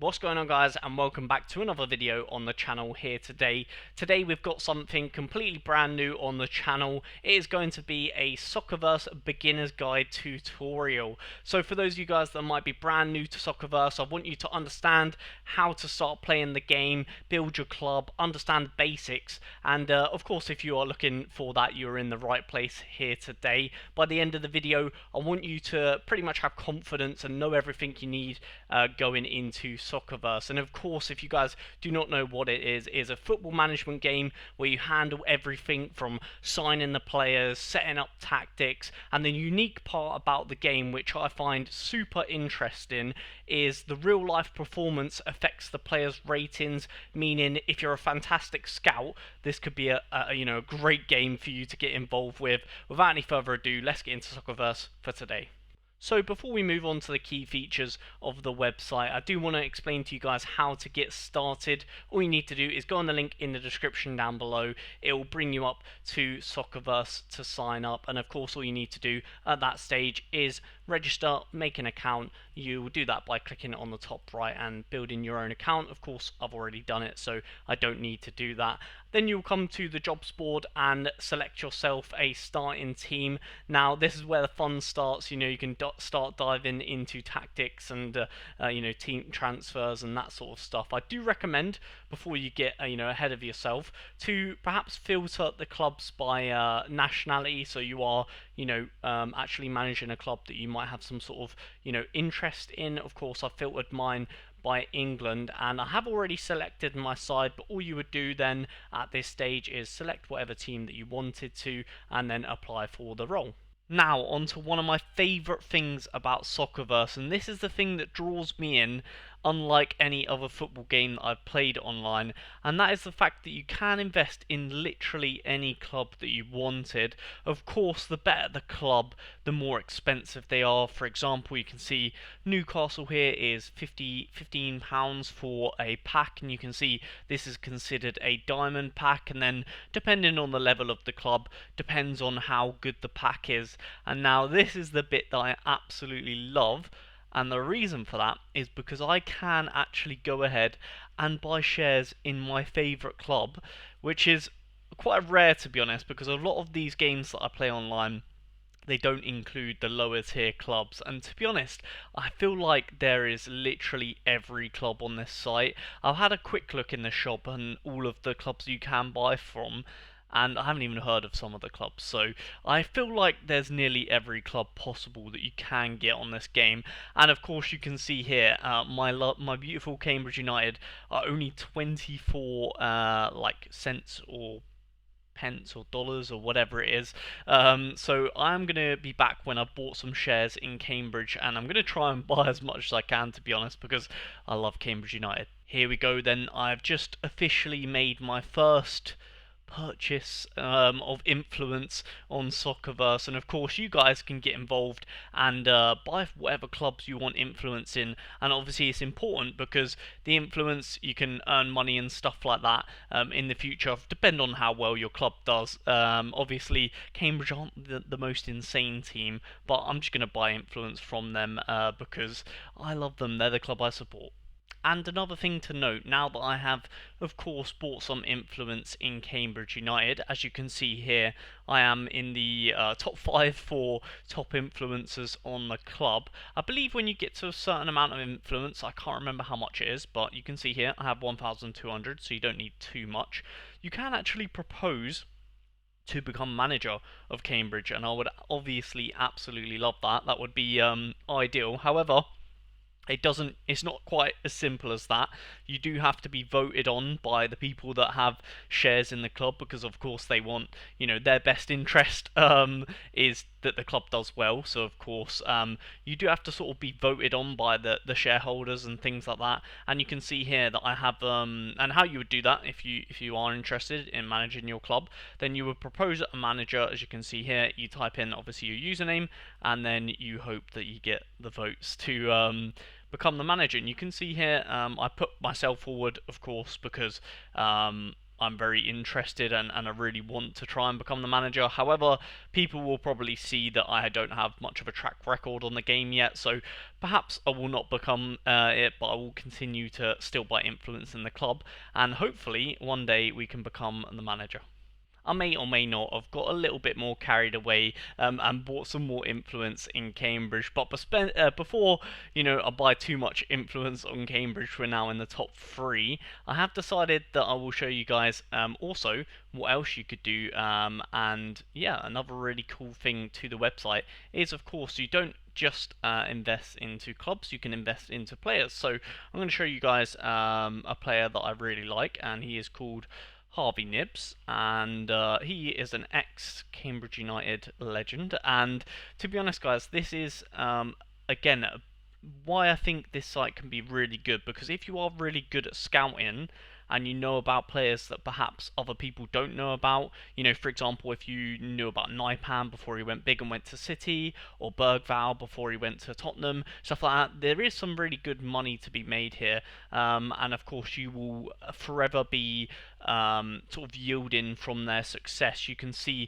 What's going on, guys, and welcome back to another video on the channel here today. Today we've got something completely brand new on the channel. It is going to be a Soccerverse beginner's guide tutorial. So for those of you guys that might be brand new to Soccerverse, I want you to understand how to start playing the game, build your club, understand basics, and of course if you are looking for that, you're in the right place here today. By the end of the video, I want you to pretty much have confidence and know everything you need going into Soccerverse. And of course, if you guys do not know what it is a football management game where you handle everything from signing the players, setting up tactics, and the unique part about the game, which I find super interesting, is the real life performance affects the players' ratings, meaning if you're a fantastic scout, this could be a great game for you to get involved with. Without any further ado, let's get into Soccerverse for today. So before we move on to the key features of the website, I do want to explain to you guys how to get started. All you need to do is go on the link in the description down below. It will bring you up to Soccerverse to sign up, and of course all you need to do at that stage is register, make an account. You will do that by clicking on the top right and building your own account. Of course I've already done it, so I don't need to do that. Then you'll come to the jobs board and select yourself a starting team. Now this is where the fun starts. You can start diving into tactics and team transfers and that sort of stuff. I do recommend, before you get ahead of yourself, to perhaps filter the clubs by nationality, so you are actually managing a club that you might have some sort of interest in. Of course, I filtered mine by England, and I have already selected my side, but all you would do then at this stage is select whatever team that you wanted to and then apply for the role. Now on to one of my favourite things about Soccerverse, and this is the thing that draws me in unlike any other football game that I've played online, and that is the fact that you can invest in literally any club that you wanted. Of course, the better the club, the more expensive they are. For example, you can see Newcastle here is £15 for a pack, and you can see this is considered a diamond pack, and then depending on the level of the club, depends on how good the pack is. And now this is the bit that I absolutely love. And the reason for that is because I can actually go ahead and buy shares in my favourite club, which is quite rare, to be honest, because a lot of these games that I play online, they don't include the lower tier clubs. And to be honest, I feel like there is literally every club on this site. I've had a quick look in the shop and all of the clubs you can buy from, and I haven't even heard of some of the clubs, so I feel like there's nearly every club possible that you can get on this game. And of course you can see here, my beautiful Cambridge United are only 24 cents or pence or dollars or whatever it is. So I'm going to be back when I've bought some shares in Cambridge, and I'm going to try and buy as much as I can, to be honest, because I love Cambridge United. Here we go then. I've just officially made my first purchase of influence on Soccerverse, and of course you guys can get involved and buy whatever clubs you want influence in. And obviously it's important because the influence, you can earn money and stuff like that in the future, depend on how well your club does. Obviously Cambridge aren't the most insane team, but I'm just going to buy influence from them because I love them. They're the club I support. And another thing to note, now that I have, of course, bought some influence in Cambridge United, as you can see here, I am in the top 5 for top influencers on the club. I believe when you get to a certain amount of influence, I can't remember how much it is, but you can see here, I have 1,200, so you don't need too much. You can actually propose to become manager of Cambridge, and I would obviously absolutely love that. That would be ideal. However, it's not quite as simple as that. You do have to be voted on by the people that have shares in the club, because of course they want, their best interest is that the club does well. So of course you do have to sort of be voted on by the shareholders and things like that. And you can see here that I have and how you would do that if you are interested in managing your club, then you would propose a manager. As you can see here, you type in obviously your username, and then you hope that you get the votes to become the manager. And you can see here I put myself forward, of course, because I'm very interested and I really want to try and become the manager. However, people will probably see that I don't have much of a track record on the game yet, so perhaps I will not become it, but I will continue to still by influencing the club, and hopefully one day we can become the manager. I may or may not have got a little bit more carried away and bought some more influence in Cambridge. But before I buy too much influence on Cambridge, we're now in the top three. I have decided that I will show you guys also what else you could do. And yeah, another really cool thing to the website is, of course, you don't just invest into clubs, you can invest into players. So I'm going to show you guys a player that I really like, and he is called Harvey Nibbs, and he is an ex-Cambridge United legend. And to be honest, guys, this is again why I think this site can be really good, because if you are really good at scouting and you know about players that perhaps other people don't know about, for example, if you knew about Naipan before he went big and went to City, or Bergval before he went to Tottenham, stuff like that, there is some really good money to be made here, and of course you will forever be sort of yielding from their success. You can see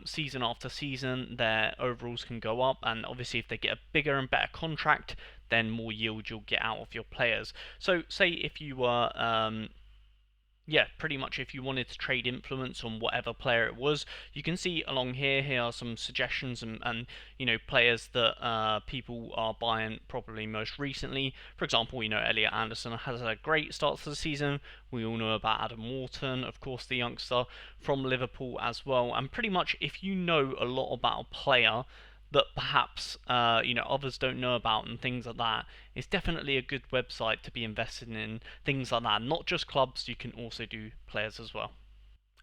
season after season their overalls can go up, and obviously if they get a bigger and better contract, then more yield you'll get out of your players. So say if you were yeah, pretty much if you wanted to trade influence on whatever player it was, you can see along here, here are some suggestions and players that people are buying probably most recently. For example, Elliot Anderson has had a great start to the season. We all know about Adam Wharton, of course, the youngster from Liverpool as well. And pretty much if you know a lot about a player that perhaps others don't know about and things like that, it's definitely a good website to be invested in things like that. Not just clubs, you can also do players as well.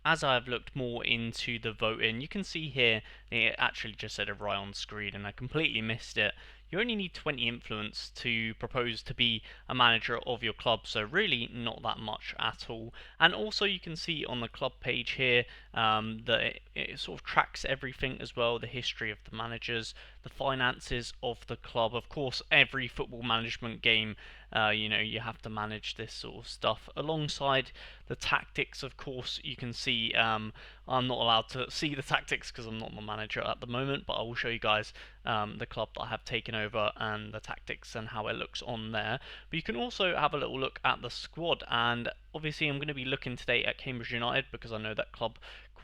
As I've looked more into the voting, you can see here it actually just said it right on screen and I completely missed it. You only need 20 influence to propose to be a manager of your club, so really not that much at all. And also you can see on the club page here that it sort of tracks everything as well, the history of the managers, the finances of the club. Of course, every football management game, you have to manage this sort of stuff. Alongside the tactics, of course, you can see I'm not allowed to see the tactics because I'm not the manager at the moment, but I will show you guys the club that I have taken over and the tactics and how it looks on there. But you can also have a little look at the squad, and obviously I'm going to be looking today at Cambridge United because I know that club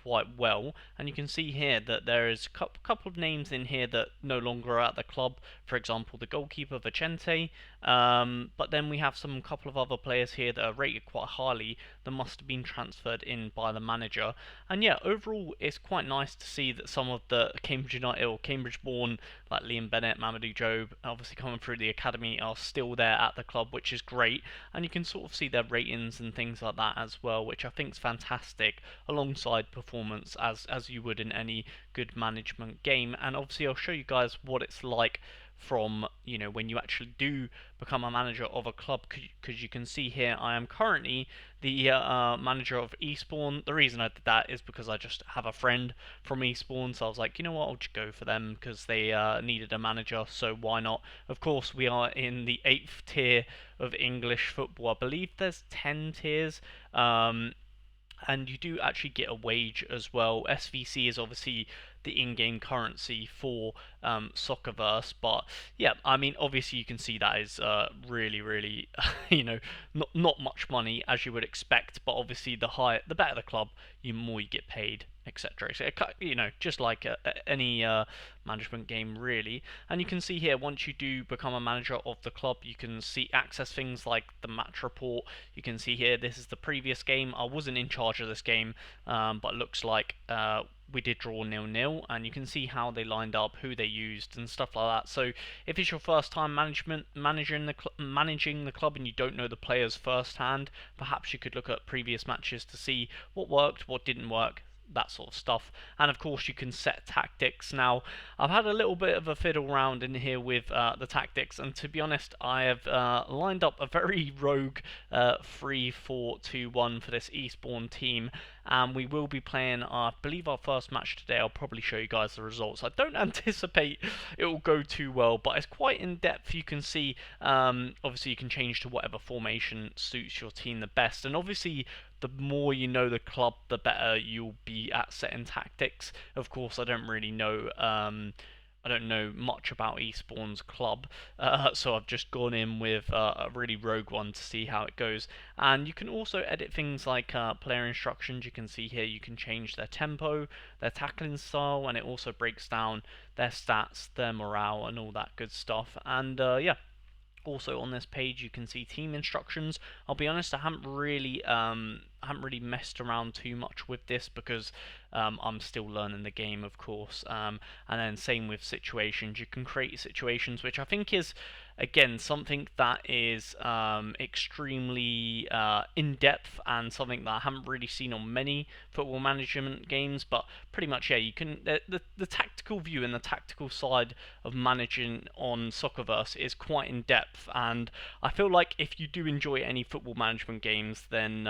quite well, and you can see here that there is a couple of names in here that no longer are at the club. For example, the goalkeeper Vicente, but then we have some couple of other players here that are rated quite highly that must have been transferred in by the manager. And yeah, overall it's quite nice to see that some of the Cambridge United or Cambridge born, like Liam Bennett, Mamadou Job, obviously coming through the academy, are still there at the club, which is great. And you can sort of see their ratings and things like that as well, which I think is fantastic, alongside performance as you would in any good management game. And obviously I'll show you guys what it's like from when you actually do become a manager of a club, because you can see here I am currently the manager of Eastbourne. The reason I did that is because I just have a friend from Eastbourne, so I was like, you know what, I'll just go for them because they needed a manager, so why not. Of course, we are in the 8th tier of English football. I believe there's 10 tiers, and you do actually get a wage as well. SVC is obviously the in-game currency for Soccerverse, but yeah, I mean, obviously you can see that is really not much money as you would expect, but obviously the better the club, the more you get paid, etc. So, just like any management game really. And you can see here, once you do become a manager of the club, you can access things like the match report. You can see here, this is the previous game. I wasn't in charge of this game, but it looks like we did draw 0-0, and you can see how they lined up, who they used, and stuff like that. So if it's your first time managing the club and you don't know the players firsthand, perhaps you could look at previous matches to see what worked, what didn't work, that sort of stuff. And of course you can set tactics. Now I've had a little bit of a fiddle around in here with the tactics, and to be honest I have lined up a very rogue 3-4-2-1 for this Eastbourne team, and we will be playing, I believe, our first match today. I'll probably show you guys the results. I don't anticipate it will go too well, but it's quite in depth. You can see, obviously, you can change to whatever formation suits your team the best, and obviously, the more you know the club, the better you'll be at setting tactics. Of course, I don't really know. I don't know much about Eastbourne's club, so I've just gone in with a really rogue one to see how it goes. And you can also edit things like player instructions. You can see here you can change their tempo, their tackling style, and it also breaks down their stats, their morale, and all that good stuff. And yeah. Also on this page you can see team instructions. I'll be honest, I haven't really messed around too much with this because I'm still learning the game, of course. And then same with situations. You can create situations, which I think is, again, something that is extremely in-depth and something that I haven't really seen on many football management games. But pretty much, yeah, you can the tactical view and the tactical side of managing on Soccerverse is quite in-depth, and I feel like if you do enjoy any football management games, then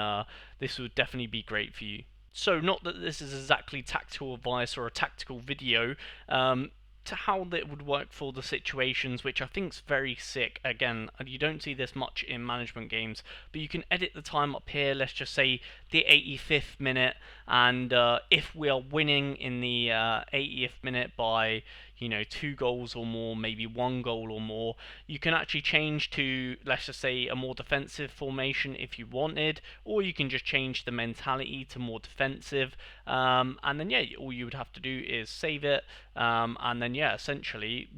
this would definitely be great for you. So, not that this is exactly tactical advice or a tactical video, to how that would work for the situations, which I think is very sick. Again, you don't see this much in management games, but you can edit the time up here. Let's just say the 85th minute, and if we are winning in the 80th minute by 2 goals or more, maybe 1 goal or more, you can actually change to, let's just say, a more defensive formation if you wanted, or you can just change the mentality to more defensive, and then yeah, all you would have to do is save it, and then yeah, essentially,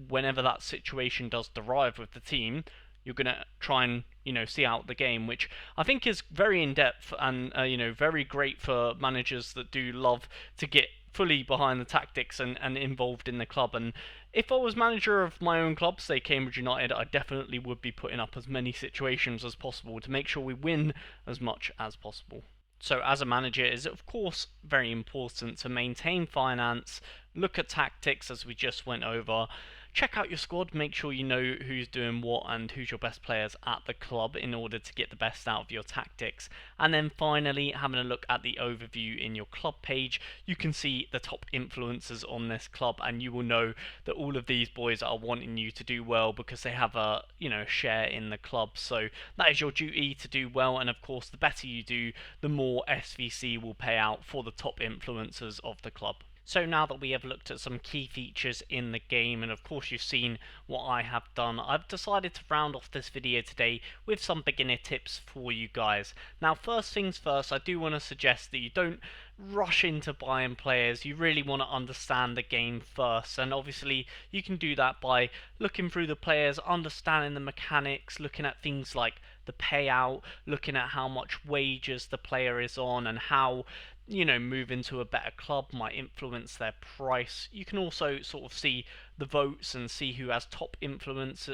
whenever that situation does derive with the team, you're going to try and see out the game, which I think is very in depth and very great for managers that do love to get fully behind the tactics and involved in the club. And if I was manager of my own club, say Cambridge United, I definitely would be putting up as many situations as possible to make sure we win as much as possible. So as a manager, it is of course very important to maintain finance, look at tactics as we just went over, check out your squad, make sure you know who's doing what and who's your best players at the club in order to get the best out of your tactics. And then finally, having a look at the overview in your club page, you can see the top influencers on this club, and you will know that all of these boys are wanting you to do well because they have a share in the club. So that is your duty, to do well, and of course the better you do, the more SVC will pay out for the top influencers of the club. So now that we have looked at some key features in the game, and of course you've seen what I have done, I've decided to round off this video today with some beginner tips for you guys. Now, first things first, I do want to suggest that you don't rush into buying players. You really want to understand the game first, and obviously you can do that by looking through the players, understanding the mechanics, looking at things like the payout, looking at how much wages the player is on, and how moving to a better club might influence their price. You can also sort of see the votes and see who has top influence,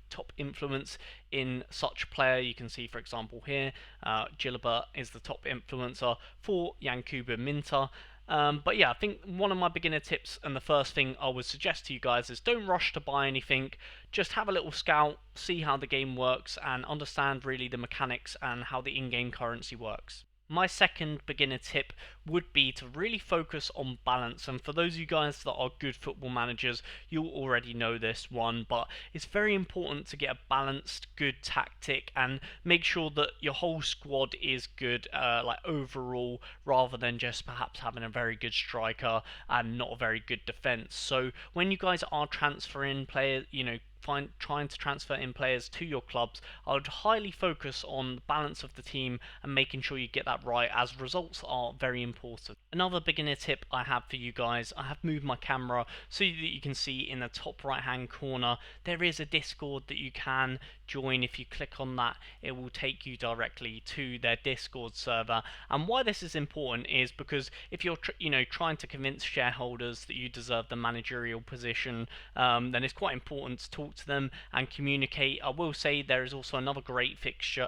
top influence in such player. You can see, for example, here, Gilbert is the top influencer for Yankuba Minter. But yeah, I think one of my beginner tips and the first thing I would suggest to you guys is don't rush to buy anything. Just have a little scout, see how the game works, and understand really the mechanics and how the in-game currency works. My second beginner tip would be to really focus on balance, and for those of you guys that are good football managers, you'll already know this one, but it's very important to get a balanced, good tactic and make sure that your whole squad is good, like overall, rather than just perhaps having a very good striker and not a very good defense. So when you guys are transferring players, trying to transfer in players to your clubs, I would highly focus on the balance of the team and making sure you get that right, as results are very important. Another beginner tip I have for you guys, I have moved my camera so that you can see in the top right hand corner there is a Discord that you can join. If you click on that, it will take you directly to their Discord server. And why this is important is because if you're trying to convince shareholders that you deserve the managerial position, then it's quite important to talk to them and communicate. I will say there is also another great feature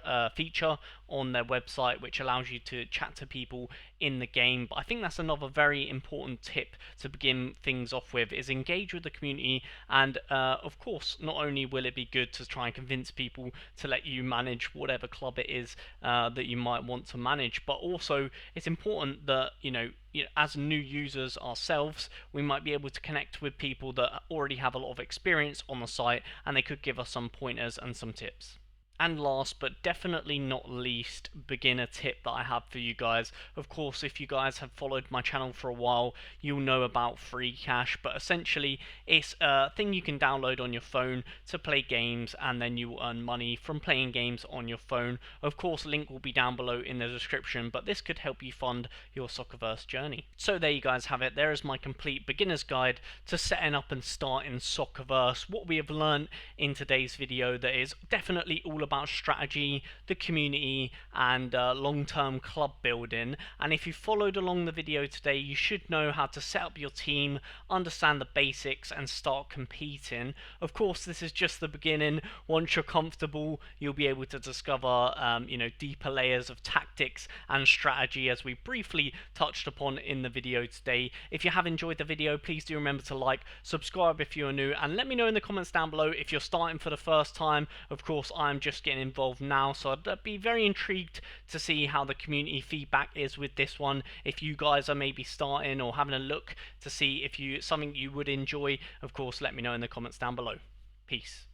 on their website which allows you to chat to people in the game. But I think that's another very important tip to begin things off with, is engage with the community. And of course, not only will it be good to try and convince people to let you manage whatever club it is that you might want to manage, but also it's important that as new users ourselves, we might be able to connect with people that already have a lot of experience on the site, and they could give us some pointers and some tips. And last but definitely not least, beginner tip that I have for you guys. Of course, if you guys have followed my channel for a while, you'll know about free cash, but essentially it's a thing you can download on your phone to play games, and then you will earn money from playing games on your phone. Of course, link will be down below in the description, but this could help you fund your Soccerverse journey. So there you guys have it. There is my complete beginner's guide to setting up and starting Soccerverse. What we have learned in today's video that is definitely all about strategy, the community, and long-term club building. And if you followed along the video today, you should know how to set up your team, understand the basics, and start competing. Of course, this is just the beginning. Once you're comfortable, you'll be able to discover deeper layers of tactics and strategy, as we briefly touched upon in the video today. If you have enjoyed the video, please do remember to like, subscribe if you're new, and let me know in the comments down below if you're starting for the first time. Of course, I'm just getting involved now, so I'd be very intrigued to see how the community feedback is with this one. If you guys are maybe starting or having a look to see if something you would enjoy, of course let me know in the comments down below. Peace.